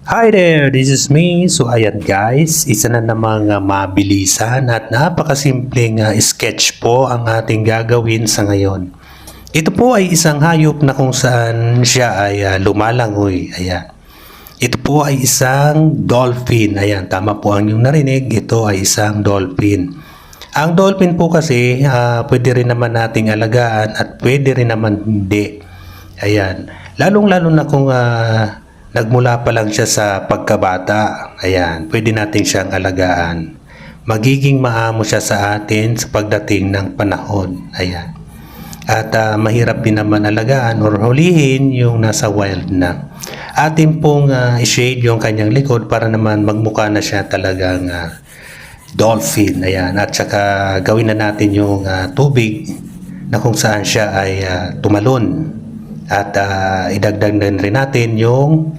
Hi there, this is me. So ayan guys, isa na namang mabilisan at napakasimpleng sketch po ang ating gagawin sa ngayon. Ito po ay isang hayop na kung saan siya ay lumalangoy. Ayan. Ito po ay isang dolphin. Ayan, tama po ang inyong narinig. Ito ay isang dolphin. Ang dolphin po kasi pwede rin naman nating alagaan at pwede rin naman hindi. Ayan. Lalong-lalo na kung nagmula pa lang siya sa pagkabata. Ayan, pwede natin siyang alagaan. Magiging maamo siya sa atin sa pagdating ng panahon. Ayan. At mahirap din naman alagaan or hulihin yung nasa wild na. Atin pong i-shade yung kanyang likod para naman magmukha na siya talagang dolphin. Ayan. At saka gawin na natin yung tubig na kung saan siya ay tumalon. At idagdag na rin natin yung